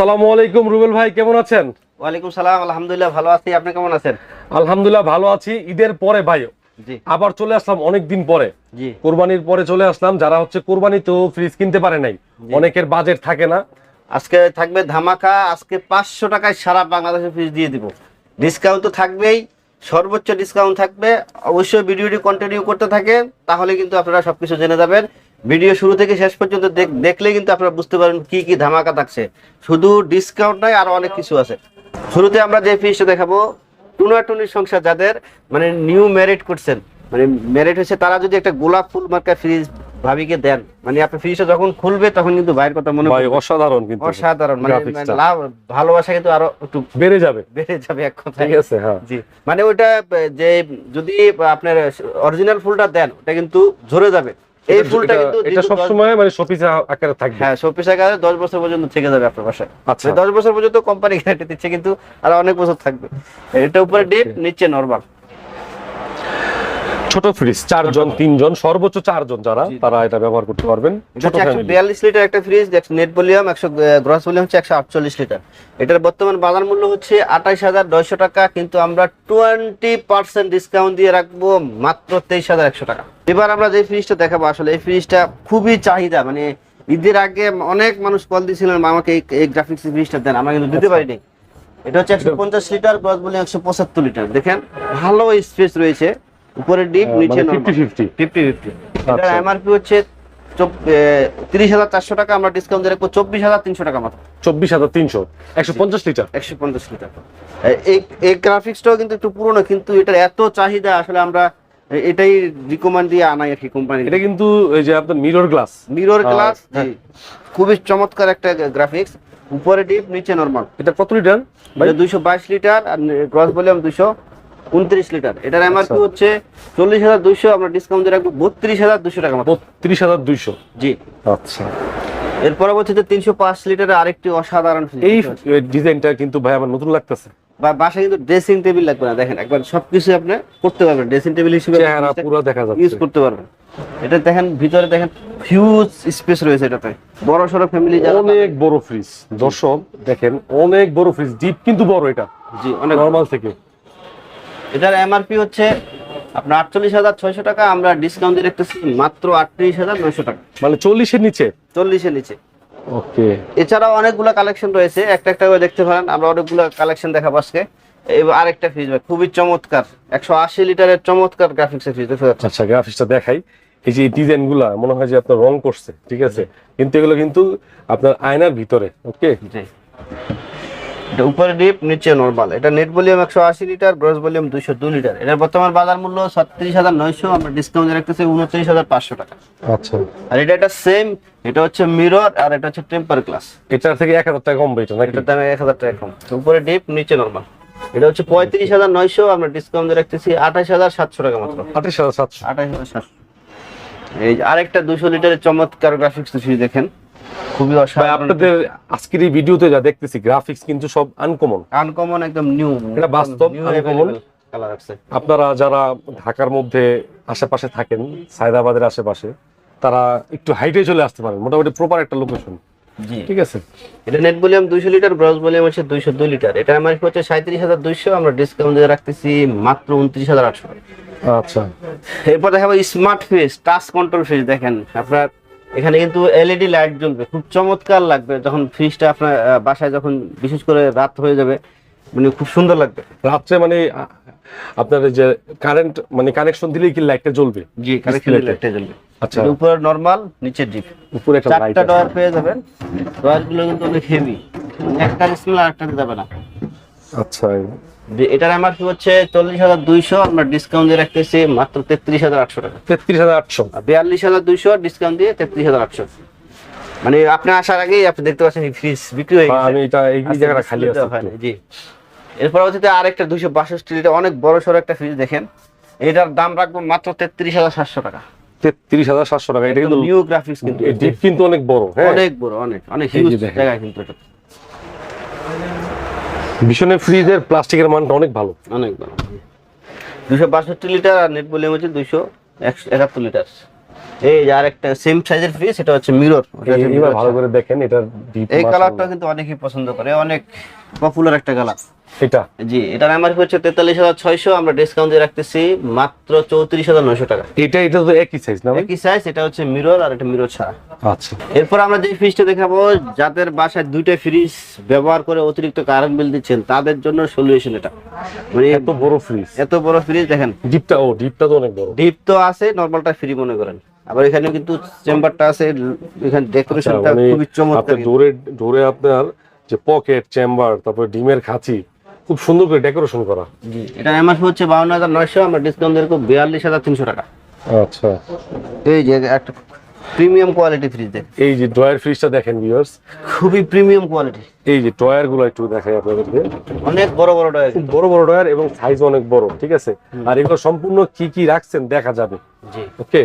আসসালামু আলাইকুম রুবেল ভাই, কেমন আছেন? ওয়ালাইকুম সালাম, আলহামদুলিল্লাহ ভালো আছি। আপনি কেমন আছেন? আলহামদুলিল্লাহ ভালো আছি। ঈদের পরে ভাই জি আবার চলে আসলাম, অনেক দিন পরে জি কোরবানির পরে চলে আসলাম। যারা হচ্ছে কোরবানিতেও ফ্রিজ কিনতে পারে নাই, অনেকের বাজেট থাকে না। আজকে থাকবে ধামাকা। আজকে 500 টাকায় সারা বাংলাদেশে ফ্রিজ দিয়ে দিব। ডিসকাউন্ট তো থাকবেই, সর্বোচ্চ ডিসকাউন্ট থাকবে। অবশ্যই ভিডিওটি কন্টিনিউ করতে থাকে, তাহলে কিন্তু আপনারা সবকিছু জেনে যাবেন। ভিডিও শুরু থেকে শেষ পর্যন্ত দেখলে কিন্তু আপনারা বুঝতে পারবেন কি কি ধামাকা থাকছে। শুধু ডিসকাউন্ট নয়, আরো অনেক কিছু আছে। শুরুতে আমরা যে ফ্রিজটা দেখাবো, টুনাটুনির সংসার যাদের, মানে নিউ ম্যারিড করছেন, মানে ম্যারিড হচ্ছে, তারা যদি একটা গোলাপ ফুল মার্কা ফ্রিজ ভাবিকে দেন, মানে আপনার ফ্রিজটা যখন খুলবে তখন কিন্তু ভাইয়ের কথা মনে ভাই পড়বে। অসাধারণ, কিন্তু অসাধারণ, মানে গ্রাফিক্সটা লাভ, ভালোবাসা কিন্তু আরো একটু বেড়ে যাবে। বেড়ে যাবে এক কথায়। ঠিক আছে, হ্যাঁ জি, মানে ওইটা যে যদি আপনার অরিজিনাল ফুলটা দেন, ওটা কিন্তু ঝরে যাবে। এই ফুলটা কিন্তু এটা সব সময় মানে শোপিস আকারে থাকবে। হ্যাঁ, শোপিস আকারে 10 বছর পর্যন্ত থেকে যাবে আপনার বাসায়। আচ্ছা, 10 বছর পর্যন্ত কোম্পানি গ্যারান্টি দিচ্ছে, কিন্তু আর অনেক বছর থাকবে। এটা উপরে ডিপ, নিচে নরমাল। ছোট ফ্রিজ 4 জন 3 জন সর্বোচ্চ 4 জন যারা, তারা এটা ব্যবহার করতে পারবেন। এটা 142 লিটার একটা fridge, net volume 100, gross volume হচ্ছে 148 লিটার। এটার বর্তমান বাজার মূল্য হচ্ছে 28,900 টাকা, কিন্তু আমরা 20% ডিসকাউন্ট দিয়ে রাখবো মাত্র 23,100 টাকা। এবার আমরা যে ফ্রিজটা দেখাবো, আসলে এই ফ্রিজটা খুবই চাহিদা। মানে ঈদের আগে অনেক মানুষ কল দিয়েছিলেন, আমাকে এই গ্রাফিক্স ফ্রিজটা দেন, আমরা কিন্তু দিতে পারিনি। এটা হচ্ছে 150 লিটার, গ্রস ভলিউম 175 লিটার। দেখেন ভালো স্পেস রয়েছে, উপরে ডিপ, নিচে 50-50। এটার এমআরপি হচ্ছে 30,400 টাকা, আমরা ডিসকাউন্ট দিয়ে রাখবো 24,300 টাকা মাত্র। 24,300, 150 লিটার। 150 লিটার। এই গ্রাফিক্সটাও কিন্তু একটু পুরনো, কিন্তু এটার এত চাহিদা, আসলে আমরা এটাই রিকমেন্ড দিয়ে আনাই আর কি কোম্পানি। এটা কিন্তু এই যে আপনার মিরর গ্লাস, জি, খুবই চমৎকার একটা গ্রাফিক্স। উপরে ডিপ, নিচে নরমাল। এটা কত লিটার? 222 লিটার, আর গ্রস ভলিউম 229 লিটার। এটার এমআরপি হচ্ছে 40,200, আমরা ডিসকাউন্ট দিয়ে রাখবো 32,200 টাকা মাত্র। 32,200। জি, আচ্ছা। এর পরবর্তীতে 305 লিটারের আরেকটি অসাধারণ এই ডিজাইনটা কিন্তু ভাই আমার নতুন লাগতেছে। বাসায় কিন্তু ড্রেসিং টেবিল লাগবে না, দেখেন একবার সবকিছু আপনি করতে পারবেন, ড্রেসিং টেবিল হিসেবে চেহারা পুরো দেখা যাচ্ছে, ইউজ করতে পারবেন। এটা দেখেন ভিতরে, দেখেন হিউজ স্পেস রয়েছে এটাতে। বড় সরো ফ্যামিলি, অনেক বড় ফ্রিজ। দর্শক দেখেন, অনেক বড় ফ্রিজ, ডিপ কিন্তু বড় এটা। জি, অনেক নরমাল থেকে। এটার এমআরপি হচ্ছে আপনার 48,600 টাকা, আমরা ডিসকাউন্ট দিয়ে রাখতেছি মাত্র 38,900 টাকা। মানে 40 এর নিচে, 40 এর নিচে। ওকে। এছাড়াও অনেকগুলো কালেকশন রয়েছে, একটা একটা করে দেখতে পারেন। আমরা অনেকগুলো কালেকশন দেখাবো আজকে। এবার আরেকটা ফ্রিজ ভাই, খুবই চমৎকার 180 লিটারের চমৎকার গ্রাফিক্সের ফ্রিজ দেখতে পাচ্ছেন। আচ্ছা, গ্রাফিক্সটা দেখাই। এই যে ডিজাইন গুলা মনে হয় যে আপনার রং করছে, ঠিক আছে, কিন্তু এগুলো কিন্তু আপনার আয়নার ভিতরে। ওকে, এটা উপরে ডিপ, নিচে নরমাল। এটা net volume 180 litre, gross volume 202 litre. এটার বর্তমান বাজার মূল্য 36,900, আমরা ডিসকাউন্ট দিয়ে রাখতেছি 29,500 টাকা। আচ্ছা। আর এটা সেম, এটা হচ্ছে মিরর, আর এটা হচ্ছে টেম্পার গ্লাস। এটার থেকে 1,000 টাকা কম এটা নাকি? এটার দাম 1,000 টাকা কম। উপরে ডিপ, নিচে নরমাল। এটা হচ্ছে 35,900, আমরা ডিসকাউন্ট দিয়ে রাখতেছি 28,700 টাকা মাত্র। 28,700। 28,700। এই যে আরেকটা 200 লিটারের চমৎকার গ্রাফিক্স ফ্রিজ দেখেন, খুবই অসাধারণ। আপনাদের আজকের এই ভিডিওতে যা দেখতেছি, গ্রাফিক্স কিন্তু সব আনকমন, একদম নিউ, এটা বাস্তব আনকমন। কালার আছে। আপনারা যারা ঢাকার মধ্যে আশেপাশে থাকেন, সায়দাবাদের আশেপাশে, তারা একটু হাইটে চলে আসতে পারেন, মোটামুটি প্রপার একটা লোকেশন। জি, ঠিক আছে। এটা net volume 200 litre, gross volume হচ্ছে 202 লিটার। এটা আমার হচ্ছে 37,200, আমরা ডিসকাউন্ট দিয়ে রাখতেছি মাত্র 29,800 টাকা। আচ্ছা। এরপর দেখাবো smart fridge, touch control fridge. দেখেন আপনার এখানে কিন্তু এলইডি লাইট জ্বলবে, খুব চমৎকার লাগবে যখন ফ্রিজটা আপনার বাসায়, যখন বিশেষ করে রাত হয়ে যাবে, মানে খুব সুন্দর লাগবে রাত্রে। মানে আপনার যে কারেন্ট, মানে কানেকশন দিলেই কি লাইটটা জ্বলবে? জি, কানেকশন লাইটটা জ্বলবে। আচ্ছা। উপরে নরমাল, নিচে ডিপ। উপরে একটা লাইট, 4টা ডয়ার পেয়ে যাবেন। ডয়ারগুলো কিন্তু অনেক হেভি, একটা স্মেল আরেকটাতে যাবে না। আচ্ছা। এটার এমআরপি হচ্ছে 40,200, আমরা ডিসকাউন্ট দিয়ে রাখতেছি মাত্র 33,800 টাকা। 33,800। 42,200 ডিসকাউন্ট দিয়ে 33,800। মানে আপনি আসার আগেই আপনি দেখতে পাচ্ছেন এই ফ্রিজ বিক্রি হয়ে গেছে। আমি এটা এই জায়গাটা খালি আছে। জি। এরপর হচ্ছে আরেকটা 262 লিটার অনেক বড় সরো একটা ফ্রিজ দেখেন, এটার দাম রাখবো মাত্র 33,700 টাকা। 33,700 টাকা। এটা কিন্তু নিউ গ্রাফিক্স, কিন্তু ডিপ কিন্তু অনেক বড়। হ্যাঁ, অনেক বড়, অনেক হিউজ জায়গা কিন্তু এটা। ভীষণের ফ্রিজের প্লাস্টিকের মানটা অনেক ভালো, অনেক ভালো। 262 লিটার, আর নেট ভলিউম হচ্ছে 271 লিটার। এই যে আরেকটা সেম সাইজের ফ্রিজ, এটা হচ্ছে মিরর। এবার ভালো করে দেখেন, এটা ডিপ এই কালারটা কিন্তু অনেকেই পছন্দ করে, অনেক পপুলার একটা কালার। এটা জি, এটার এমআরপি হচ্ছে 43,600, আমরা ডিসকাউন্ট দিয়ে রাখতেছি মাত্র 34,900 টাকা। এটা তো একই সাইজ না ভাই? একই সাইজ, এটা হচ্ছে মিরর আর এটা মিরর ছাড়া। আচ্ছা, এরপর আমরা যে ফ্রিজটা দেখাবো, যাদের বাসায় দুইটা ফ্রিজ ব্যবহার করে অতিরিক্ত কারেন্ট বিল দিচ্ছেন তাদের জন্য সলিউশন এটা। মানে এত বড় ফ্রিজ, এত বড় ফ্রিজ দেখেন, ডিপটা তো অনেক বড়। ডিপ তো আছে, নরমালটা ফ্রি মনে করেন। আবার এখানে কিন্তু চেম্বারটা আছে, এখানে ডেকোরেশনটা মানে খুবই চমৎকার। আপনার ডোরে আপনার যে পকেট, চেম্বার, তারপর ডিমের খাঁচি খুব সুন্দর করে ডেকোরেশন করা। জি, এটা এমআরপি হচ্ছে 52,900, আমরা ডিসকাউন্ট দিয়ে 42,300 টাকা। আচ্ছা, এই যে একটা প্রিমিয়াম কোয়ালিটি ফ্রিজ দেখ, এই যে ড্রয়ার ফ্রিজটা দেখেন ভিউয়ার্স, খুবই প্রিমিয়াম কোয়ালিটি। এই যে ড্রয়ার গুলো একটু দেখাই আপনাদেরকে, অনেক বড় বড় ডয়ার। খুব বড় বড় ড্রয়ার এবং সাইজ অনেক বড়, ঠিক আছে। আর এগুলো সম্পূর্ণ কি কি রাখছেন দেখা যাবে। জি, ওকে,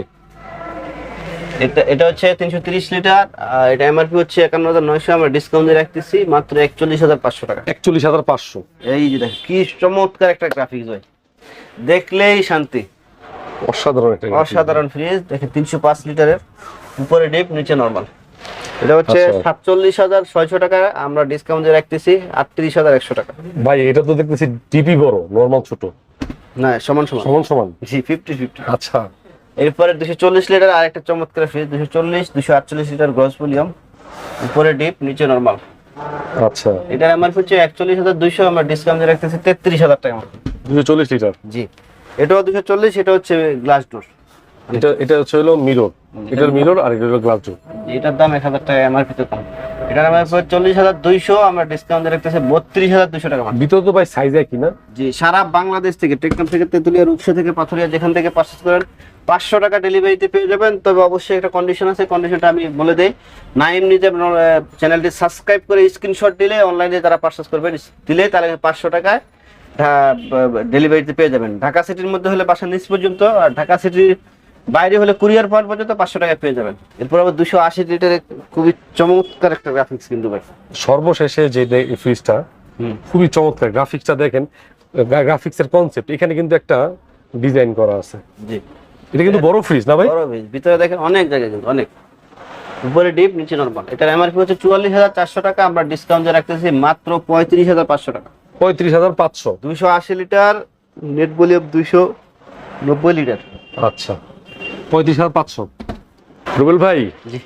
এটা হচ্ছে 330 লিটার, এটা এমআরপি হচ্ছে 51,900, আমরা ডিসকাউন্ট দিয়ে রাখতেছি মাত্র 41,500 টাকা। 41,500। এই যে দেখ কি চমৎকার একটা গ্রাফিক্স ভাই, দেখলেই শান্তি। অসাধারণ একটা graphics। অসাধারণ ফ্রিজ দেখেন, 305 লিটারের, উপরে ডিপ নিচে নরমাল। এটা হচ্ছে আচ্ছা। 47,600 টাকা, আমরা ডিসকাউন্ট দিয়ে রাখতেছি 38,100 টাকা। ভাই এটা তো দেখতেছি ডিপি বড়, নরমাল ছোট, না সমান সমান। সমান সমান। জি, 50-50। আচ্ছা, এরপরে 240 লিটার আরেকটা চমৎকার ফ্রিজ, 248 লিটার গ্রস ভলিউম, উপরে ডিপ নিচে নরমাল। আচ্ছা, এটার এমআরপি হচ্ছে 41,200, আমরা ডিসকাউন্ট দিয়ে রাখতেছি 33,000 টাকা। 240 লিটার। জি, এটাও 240, এটা হচ্ছে গ্লাস ডোর। এটা হচ্ছে হলো মিরর, এটার মিরর আর এটা হলো গ্লাস ডোর। এটার দাম 1,000 টাকা এমআরপি তে কম। এটার এমআরপি 40,200, আমরা ডিসকাউন্ট দিয়ে রাখতেছি 32,200 টাকা। ভিতরে তো ভাই সাইজ একই না? জি, সারা বাংলাদেশ থেকে, টেকনাফ থেকে, তেতুলিয়া, রূপসা থেকে, পাথুরিয়া, যেখান থেকে পারচেজ করেন 500 টাকা ডেলিভারিতে পেয়ে যাবেন। তবে অবশ্যই একটা কন্ডিশন আছে, কন্ডিশনটা আমি বলে দেই। নাইম নিজে চ্যানেলটি সাবস্ক্রাইব করে স্ক্রিনশট দিলে, অনলাইনে যারা পারচেজ করবেন দিলে, তাহলে 500 টাকায় ডেলিভারিতে পেয়ে যাবেন। ঢাকা সিটির মধ্যে হলে বাসার নিচ পর্যন্ত, আর ঢাকা সিটির বাইরে হলে কুরিয়ার পয়েন্ট পর্যন্ত 500 টাকায় পেয়ে যাবেন। এরপর আবার 280 লিটারের খুবই চমৎকার একটা গ্রাফিক্স কিন্তু ভাই। সর্বশেষে যে ফ্রিজটা খুবই চমৎকার, গ্রাফিক্সটা দেখেন, গ্রাফিক্সের কনসেপ্ট এখানে কিন্তু একটা ডিজাইন করা আছে। জি, এটা কিন্তু বড় ফ্রিজ না ভাই? বড় ফ্রিজ, ভিতরে দেখেন অনেক জায়গা কিন্তু অনেক, উপরে ডিপ নিচে নরমাল। এটার এমআরপি হচ্ছে 44,400 টাকা, আমরা ডিসকাউন্ট দিয়ে রাখতেছি মাত্র 35,500 টাকা। 35,500। 280 লিটার নেট ভলিউম, 290 লিটার। আচ্ছা, 35,500। রুবেল ভাই, জি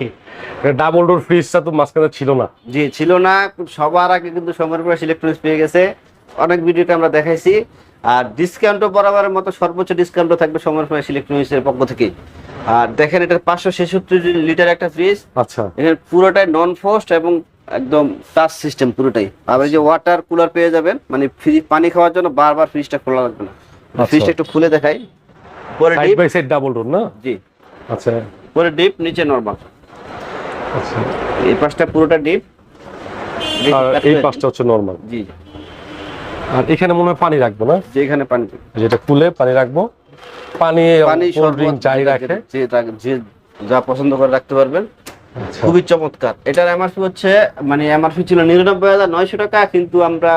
ডাবল ডোর ফ্রিজটা তো মাঝখানে ছিল না। জি, ছিল না, সবার আগে কিন্তু সময়ের পর ইলেকট্রনিক্স পেয়ে গেছে, অনেক ভিডিওতে আমরা দেখাইছি। আর ডিসকাউন্টও বরাবরের মতো সর্বোচ্চ ডিসকাউন্টও থাকবে সময়ের পর ইলেকট্রনিক্সের পক্ষ থেকে। আর দেখেন, এটা 566 লিটার একটা ফ্রিজ। আচ্ছা, এখানে পুরোটাই নন ফ্রস্ট এবং একদম টাচ সিস্টেম পুরোটাই। আবার এই যে ওয়াটার কুলার পেয়ে যাবেন, মানে ফ্রিজ পানি খাওয়ার জন্য বারবার ফ্রিজটা খোলা লাগবে না। ফ্রিজটা একটু খুলে দেখাই, পরে সাইড ডিপ। বাই সাইড ডাবল ডোর না? জি, আচ্ছা পরে ডিপ নিচে নরমাল। আচ্ছা, এই পাশটা পুরোটা ডিপ, আর এই পাশটা হচ্ছে নরমাল। জি, আর এখানে মনে হয় পানি রাখবো না? যে এখানে পানি, যেটা খুলে পানি রাখবো, পানি কোল্ড ড্রিঙ্ক যাই রাখে, যে যা পছন্দ করে রাখতে পারবেন। আচ্ছা। খুবই চমৎকার। এটার এমআরপি হচ্ছে, মানে এমআরপি ছিল 99,900 টাকা, কিন্তু আমরা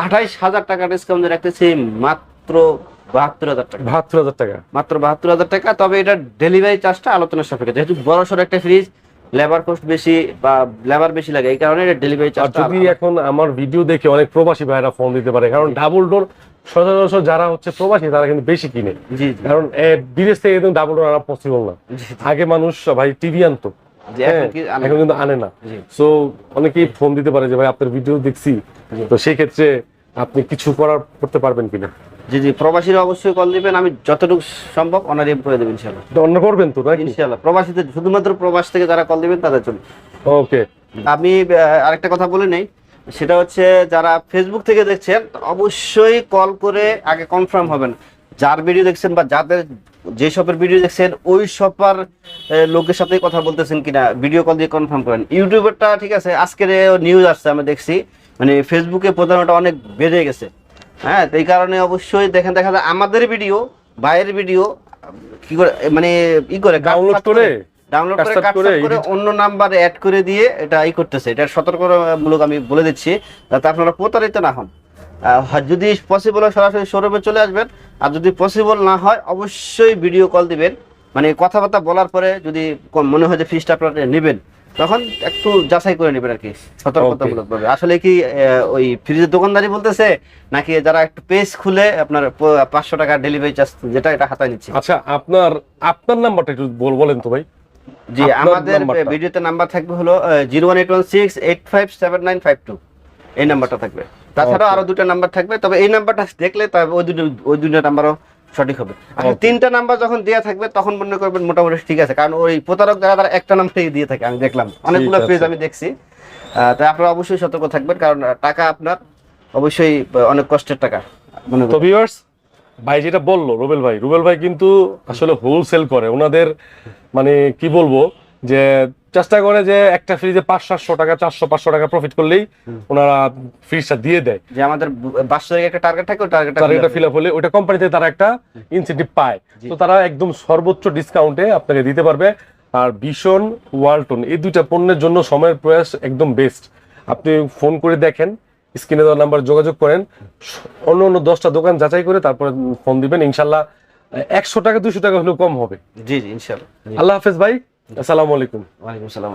28,000 টাকা ডিসকাউন্ট দিয়ে রাখতেছি মাত্র 72,000 টাকা। 72,000 টাকা। মাত্র 72,000 টাকা। তবে এটা ডেলিভারি চার্জটা আলোচনার সাপেক্ষে, যেহেতু বড় সড়ো একটা ফ্রিজ, লেবার কস্ট বেশি বা লেবার বেশি লাগে, এই কারণে এটা ডেলিভারি আর চার্জটা। যদি এখন আমার ভিডিও দেখে অনেক প্রবাসী ভাইরা ফোন দিতে পারে, কারণ ডাবল ডোর সচরাচর যারা হচ্ছে প্রবাসী তারা কিন্তু বেশি কিনে, জি কারণ বিদেশ থেকে কিন্তু ডাবল ডোর আনা পসিবল না। আগে মানুষ ভাই টিভি আনতো, জি, এখন কি আনে না। এখন কিন্তু আনে না। জি। সো অনেকেই ফোন দিতে পারে যে ভাই আপনার ভিডিও দেখছি, তো সেই ক্ষেত্রে আপনি কিছু করতে পারবেন কিনা? জি জি, প্রবাসীরা অবশ্যই কল দিবেন, আমি যতটুকু সম্ভব অনারিয়াম করে দেবেন ইনশাআল্লাহ। এটা অন্য করবেন তো নাকি? ইনশাআল্লাহ, প্রবাসীদের শুধুমাত্র প্রবাস থেকে যারা কল দিবেন তাদের জন্য। ওকে, আমি আরেকটা কথা বলে নেই, সেটা হচ্ছে যারা ফেসবুক থেকে দেখছেন অবশ্যই কল করে আগে কনফার্ম হবেন যার ভিডিও দেখছেন বা যাদের যে শপের ভিডিও দেখছেন ওই শপার লোকের সাথেই কথা বলতেছেন কিনা, ভিডিও কল দিয়ে কনফার্ম করেন। ইউটিউবেরটা ঠিক আছে, আজকের নিউজ আসছে আমি দেখছি, মানে ফেসবুকে প্রধানটা অনেক বেড়ে গেছে। হ্যাঁ, তো এই কারণে অবশ্যই দেখা যায় আমাদের ভিডিও বাইরের ভিডিও কি করে, মানে করে ডাউনলোড করে কাট করে অন্য নাম্বার অ্যাড করে দিয়ে এটা করতেছে। এটা সতর্কতামূলক আমি বলে দিচ্ছি, যাতে আপনারা প্রতারিত না হন। যদি পসিবল হয় সরাসরি শোরুমে চলে আসবেন, আর যদি পসিবল না হয় অবশ্যই ভিডিও কল দিবেন, মানে কথাবার্তা বলার পরে যদি মনে হয় যে ফ্রিজটা আপনারা নেবেন, তখন একটু যাচাই করে নেবেন আর কি, সতর্কতামূলক ভাবে। আসলে কি ওই ফ্রিজের দোকানদারি বলতেছে, নাকি যারা একটু পেজ খুলে আপনার 500 টাকা ডেলিভারি চার্জ যেটা এটা হাতায় নিচ্ছে। আচ্ছা, আপনার নাম্বারটা একটু বলেন তো ভাই। জি, আপনার আমাদের নাম্বারটা। ভিডিওতে নাম্বার থাকবে হলো 01816857952, এই নাম্বারটা থাকবে। তাছাড়াও আরো দুটো নাম্বার থাকবে, তবে এই নাম্বারটা দেখলে তবে ওই দুটো নাম্বারও সঠিক হবে। আসলে Okay. 3টা নাম্বার যখন দেওয়া থাকবে তখন মনে করবেন মোটামুটি ঠিক আছে, কারণ ওই প্রতারক যারা তারা একটা নাম্বারই দিয়ে থাকে, আমি দেখলাম অনেকগুলো আছে। পেজ আমি দেখছি। তাই আপনারা অবশ্যই সতর্ক থাকবেন, কারণ টাকা আপনার অবশ্যই অনেক কষ্টের টাকা মনে তো করবেন। ভিউয়ার্স, ভাই যেটা বললো রুবেল ভাই কিন্তু আসলে হোলসেল করে। ওনাদের মানে কি বলবো, যে চেষ্টা করে যে একটা ফ্রিজে 500-700 টাকা 400-500 টাকা প্রফিট করলেই ওনারা ফ্রিজটা দিয়ে দেয়। যে আমাদের বাৎসরিক একটা টার্গেট থাকে, ওই টার্গেটটা টার্গেটটা ফিল আপ হলে ওটা কোম্পানি থেকে তারা একটা ইনসেন্টিভ পায়। তো তারা একদম সর্বোচ্চ ডিসকাউন্টে আপনাকে দিতে পারবে। আর ভীষণ, ওয়ালটন, এই দুইটা পণ্যের জন্য সময়ের প্রয়াস একদম বেস্ট। আপনি ফোন করে দেখেন, স্ক্রিনে দেওয়া নাম্বার যোগাযোগ করেন, অন্য 10টা দোকান যাচাই করে তারপরে ফোন দিবেন। ইনশাল্লাহ 100 টাকা 200 টাকা হলেও কম হবে। জি জি ইনশাআল্লাহ। আল্লাহ হাফেজ ভাই, আসসালামু আলাইকুম। ওয়ালাইকুম আসসালাম।